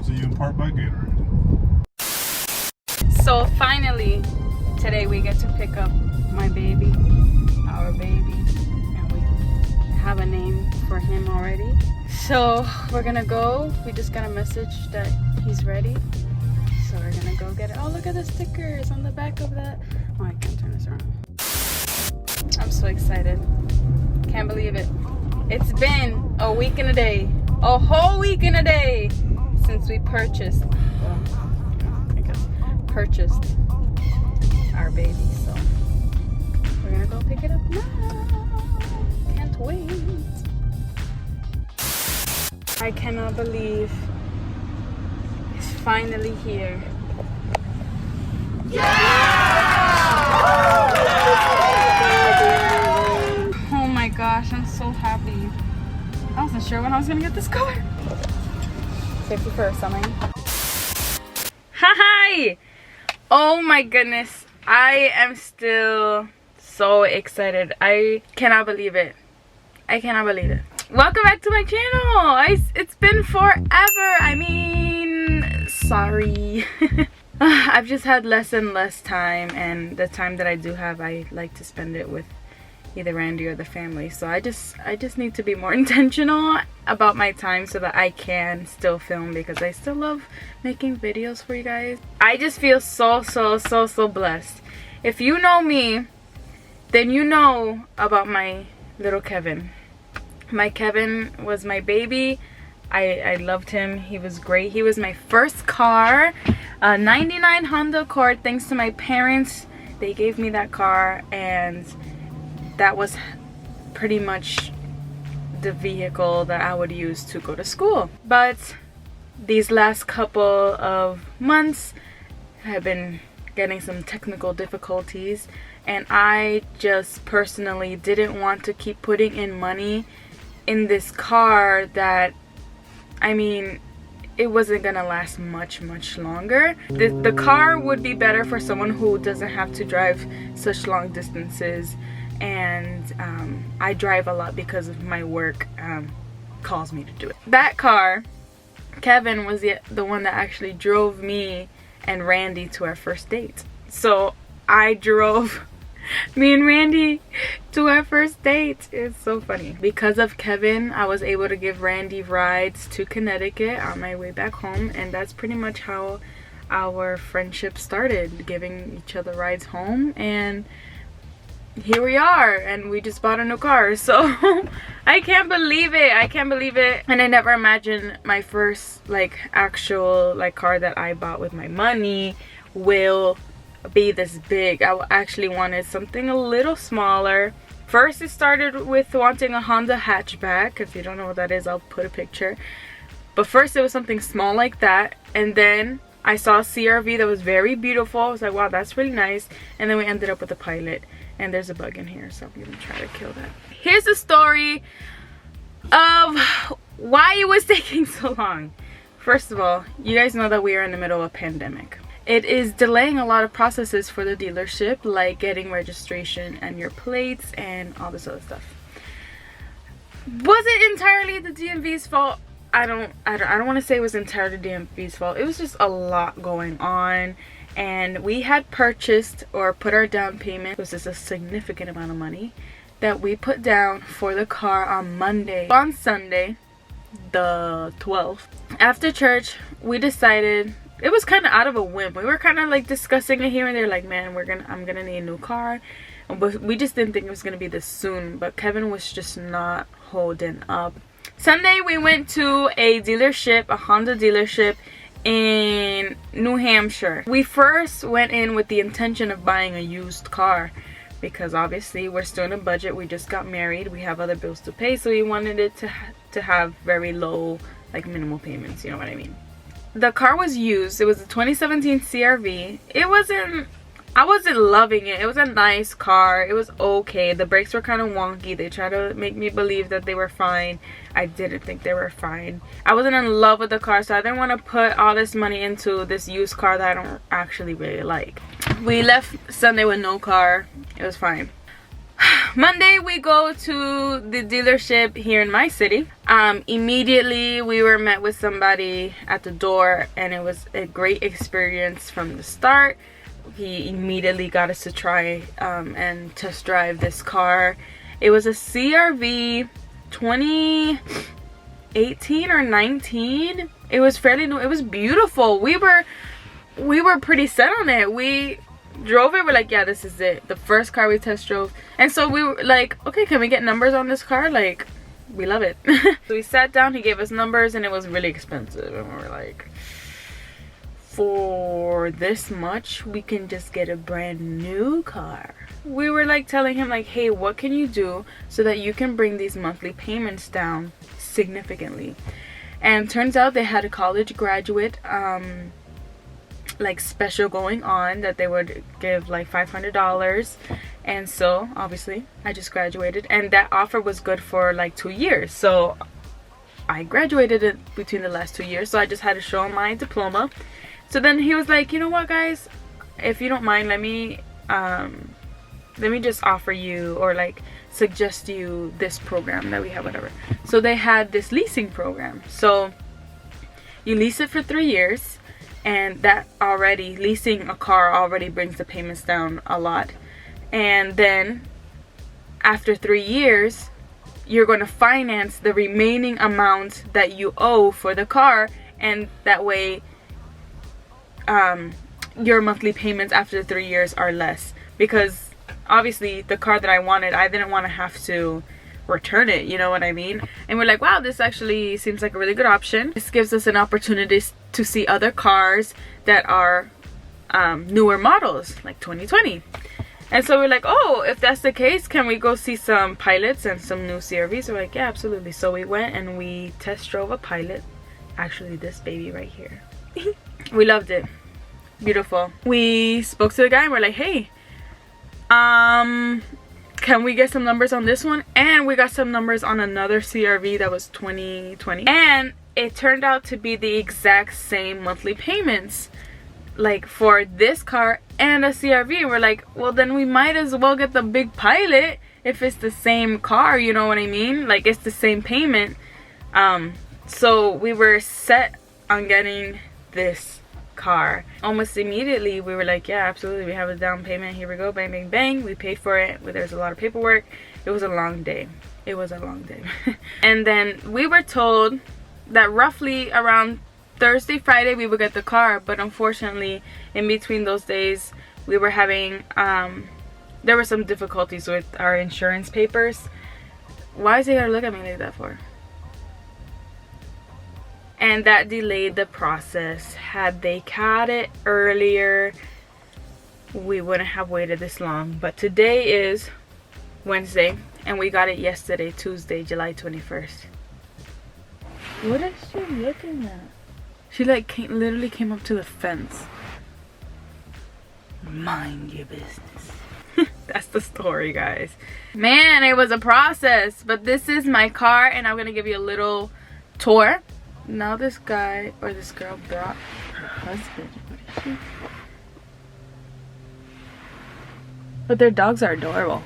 to you in part by Gatorade. So finally, today we get to pick up my baby, our baby, and we have a name for him already. So we're gonna go. We just got a message that he's ready. So we're gonna go get it. Oh, look at the stickers on the back of that. Oh, I can't turn this around. I'm so excited. Can't believe it. It's been a week and a day. A whole week and a day since we purchased. Well, I guess purchased our baby. So we're gonna go pick it up now. Can't wait. I cannot believe it's finally here. Oh my gosh, I'm so happy. I wasn't sure when I was gonna get this car. Safety first, something. Hi! Oh my goodness. I am still so excited. I cannot believe it. I cannot believe it. Welcome back to my channel. It's been forever. I mean, sorry. I've just had less and less time, and the time that I do have, I like to spend it with either Randy or the family. So I just need to be more intentional about my time so that I can still film, because I still love making videos for you guys. I just feel so blessed. If you know me, then you know about my little Kevin. My Kevin was my baby. I loved him. He was great. He was my first car, a 99 Honda Accord. Thanks to my parents, they gave me that car, and that was pretty much the vehicle that I would use to go to school. But these last couple of months have been getting some technical difficulties, and I just personally didn't want to keep putting in money in this car that, I mean, it wasn't gonna last much longer. The car would be better for someone who doesn't have to drive such long distances, and I drive a lot because of my work calls me to do it. That car, Kevin was the one that actually drove me and Randy to our first date. So I drove me and Randy to our first date. It's so funny. Because of Kevin, I was able to give Randy rides to Connecticut on my way back home, and that's pretty much how our friendship started, giving each other rides home, and here we are, and we just bought a new car. So I can't believe it. I can't believe it. And I never imagined my first actual car that I bought with my money will be this big. I actually wanted something a little smaller. First, it started with wanting a Honda hatchback. If you don't know what that is, I'll put a picture. But first it was something small like that, and then I saw a CRV that was very beautiful. I was like, wow, that's really nice. And then we ended up with a Pilot, and there's a bug in here, so I'm gonna try to kill that. Here's the story of why it was taking so long. First of all, you guys know that we are in the middle of a pandemic. It is delaying a lot of processes for the dealership, like getting registration and your plates and all this other stuff. Was it entirely the DMV's fault? I don't want to say it was entirely DMV's fault. It was just a lot going on, and we had purchased or put our down payment, which is a significant amount of money, that we put down for the car on Monday. On Sunday, the 12th, after church, we decided, it was kind of out of a whim. We were kind of discussing it here and there, man, I'm gonna need a new car, but we just didn't think it was gonna be this soon. But Kevin was just not holding up. Sunday we went to a dealership, a Honda dealership in New Hampshire. We first went in with the intention of buying a used car, because obviously we're still in a budget. We just got married, we have other bills to pay, so we wanted it to have very low, minimal payments, you know what I mean. The car was used. It was a 2017 CRV. I wasn't loving it. It was a nice car. It was okay. The brakes were kind of wonky. They tried to make me believe that they were fine. I didn't think they were fine. I wasn't in love with the car, so I didn't want to put all this money into this used car that I don't actually really like. We left Sunday with no car. It was fine. Monday we go to the dealership here in my city. Immediately we were met with somebody at the door, and it was a great experience from the start. He immediately got us to try and test drive this car. It was a CRV 2018 or 19. It was fairly new. It was beautiful. We were pretty set on it. We drove it. We're like, yeah, this is it. The first car we test drove. And so we were like, okay, can we get numbers on this car? Like, we love it. So we sat down, he gave us numbers, and it was really expensive. And we were like, for this much, we can just get a brand new car. We were like telling him like, hey, what can you do so that you can bring these monthly payments down significantly? And turns out they had a college graduate like special going on that they would give like $500. And so obviously I just graduated, and that offer was good for like 2 years. So I graduated it between the last 2 years, so I just had to show him my diploma. So then he was like, you know what, guys, if you don't mind, let me just offer you, or like suggest you this program that we have, whatever. So they had this leasing program. So you lease it for 3 years, and that already, leasing a car already brings the payments down a lot. And then after 3 years, you're going to finance the remaining amount that you owe for the car, and that way your monthly payments after 3 years are less. Because obviously the car that I wanted, I didn't want to have to return it, you know what I mean? And we're like, wow, this actually seems like a really good option. This gives us an opportunity to see other cars that are newer models, like 2020. And so we're like, oh, if that's the case, can we go see some Pilots and some new CRVs? We're like, yeah, absolutely. So we went and we test drove a Pilot. Actually, this baby right here. We loved it. Beautiful. We spoke to the guy and we're like, hey, can we get some numbers on this one? And we got some numbers on another CRV that was 2020. And it turned out to be the exact same monthly payments, like for this car and a CRV. We're like, well, then we might as well get the big Pilot if it's the same car, you know what I mean? Like, it's the same payment. So we were set on getting this car. Almost immediately we were like, yeah, absolutely, we have a down payment, here we go, bang bang bang. We paid for it. There's a lot of paperwork. It was a long day. It was a long day. And then we were told that roughly around Thursday, Friday we would get the car, but unfortunately in between those days we were having there were some difficulties with our insurance papers. Why is he gotta look at me like that for? And that delayed the process. Had they caught it earlier, we wouldn't have waited this long. But today is Wednesday, and we got it yesterday, Tuesday, July 21st. What is she looking at? She like literally came up to the fence. Mind your business. That's the story, guys. Man, it was a process, but this is my car, and I'm gonna give you a little tour. Now this guy or this girl brought her husband. What is she? But their dogs are adorable.